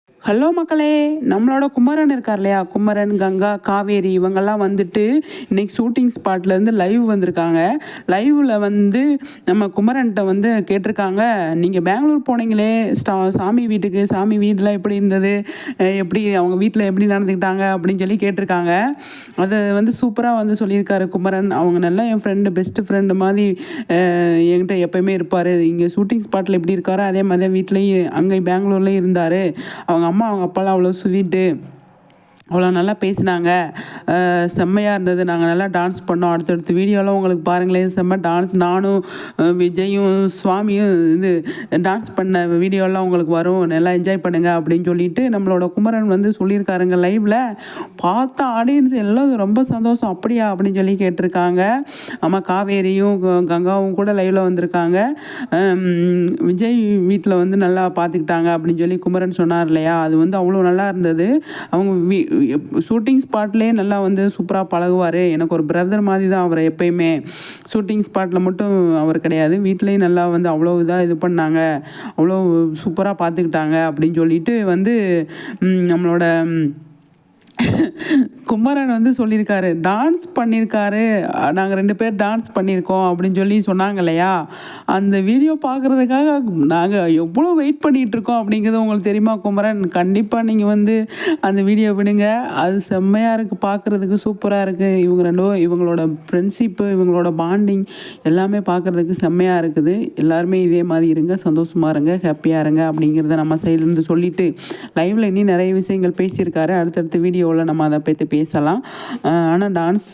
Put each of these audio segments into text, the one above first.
Hello மக்களே, நம்மளோட குமரன் இருக்கார் இல்லையா, குமரன், கங்கா, காவேரி இவங்கெல்லாம் வந்துட்டு இன்னைக்கு ஷூட்டிங் ஸ்பாட்லேருந்து லைவ் வந்திருக்காங்க. லைவில் வந்து நம்ம குமரன்கிட்ட வந்து கேட்டிருக்காங்க, நீங்கள் பெங்களூர் போனீங்களே சாமி வீட்டுக்கு, சாமி வீடெலாம் எப்படி இருந்தது, எப்படி அவங்க வீட்டில் எப்படி நடந்துக்கிட்டாங்க அப்படின்னு சொல்லி கேட்டிருக்காங்க. அதை வந்து சூப்பராக வந்து சொல்லியிருக்காரு குமரன். அவங்க நல்லா என் ஃப்ரெண்டு, பெஸ்ட்டு ஃப்ரெண்டு மாதிரி என்கிட்ட எப்போயுமே இருப்பார். இங்கே ஷூட்டிங் ஸ்பாட்டில் எப்படி இருக்காரோ அதே மாதிரி வீட்லேயும் அங்கே பெங்களூர்லேயும் இருந்தார். அவங்க அம்மா அவங்க அப்பாலாம் அவ்வளோ ஸ்வீட்டு, அவ்வளோ நல்லா பேசினாங்க, செம்மையாக இருந்தது. நாங்கள் நல்லா டான்ஸ் பண்ணோம். அடுத்தடுத்த வீடியோலாம் உங்களுக்கு பாருங்களேன், செம்ம டான்ஸ். நானும் விஜயும் சுவாமியும் இது டான்ஸ் பண்ண வீடியோலாம் உங்களுக்கு வரும், நல்லா என்ஜாய் பண்ணுங்கள் அப்படின்னு சொல்லிட்டு நம்மளோட குமரன் வந்து சொல்லியிருக்காருங்க லைவில். பார்த்த ஆடியன்ஸ் எல்லாம் ரொம்ப சந்தோஷம். அப்படியா அப்படின்னு சொல்லி கேட்டிருக்காங்க. ஆமாம், காவேரியும் கங்காவும் கூட லைவில் வந்திருக்காங்க. விஜய் வீட்டில் வந்து நல்லா பார்த்துக்கிட்டாங்க அப்படின்னு சொல்லி குமரன் சொன்னார் இல்லையா, அது வந்து அவ்வளோ நல்லா இருந்தது. அவங்க ஷூட்டிங் ஸ்பாட்லேயே நல்லா வந்து சூப்பராக பழகுவார். எனக்கு ஒரு பிரதர் மாதிரி தான் அவர். எப்பயுமே ஷூட்டிங் ஸ்பாட்டில் மட்டும் அவர் கிடையாது, வீட்லேயும் நல்லா வந்து அவ்வளோ இதாக இது பண்ணாங்க, அவ்வளோ சூப்பராக பார்த்துக்கிட்டாங்க அப்படின்னு சொல்லிட்டு வந்து நம்மளோட குமரன் வந்து சொல்லியிருக்காரு. டான்ஸ் பண்ணியிருக்காரு, நாங்கள் 2 பேர் டான்ஸ் பண்ணியிருக்கோம் அப்படின்னு சொல்லி சொன்னாங்க இல்லையா. அந்த வீடியோ பார்க்குறதுக்காக நாங்கள் எவ்வளோ வெயிட் பண்ணிகிட்ருக்கோம் அப்படிங்கிறது உங்களுக்கு தெரியுமா குமரன்? கண்டிப்பாக நீங்கள் வந்து அந்த வீடியோ விடுங்க, அது செம்மையாக இருக்குது, பார்க்குறதுக்கு சூப்பராக இருக்குது. இவங்களோட ஃப்ரெண்ட்ஷிப்பு, இவங்களோட பாண்டிங் எல்லாமே பார்க்குறதுக்கு செம்மையாக இருக்குது. எல்லாருமே இதே மாதிரி இருங்க, சந்தோஷமாக இருங்க, ஹாப்பியாக இருங்க அப்படிங்கிறத நம்ம சைட்லேருந்து சொல்லிவிட்டு லைவில் இன்னும் நிறைய விஷயங்கள் பேசியிருக்காரு. அடுத்தடுத்த வீடியோவில் நம்ம அதை பற்றி பேசலாம். ஆனால் டான்ஸ்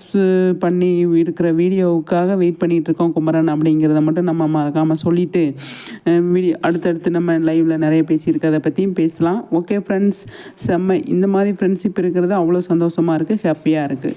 பண்ணி இருக்கிற வீடியோவுக்காக வெயிட் பண்ணிகிட்ருக்கோம் குமரன் அப்படிங்கிறத மட்டும் நம்ம மறக்காமல் சொல்லிவிட்டு அடுத்தடுத்து நம்ம லைவில் நிறைய பேசியிருக்கிறத பற்றியும் பேசலாம். ஓகே ஃப்ரெண்ட்ஸ், செம்ம. இந்த மாதிரி ஃப்ரெண்ட்ஷிப் இருக்கிறது அவ்வளோ சந்தோஷமாக இருக்குது, ஹாப்பியாக இருக்குது.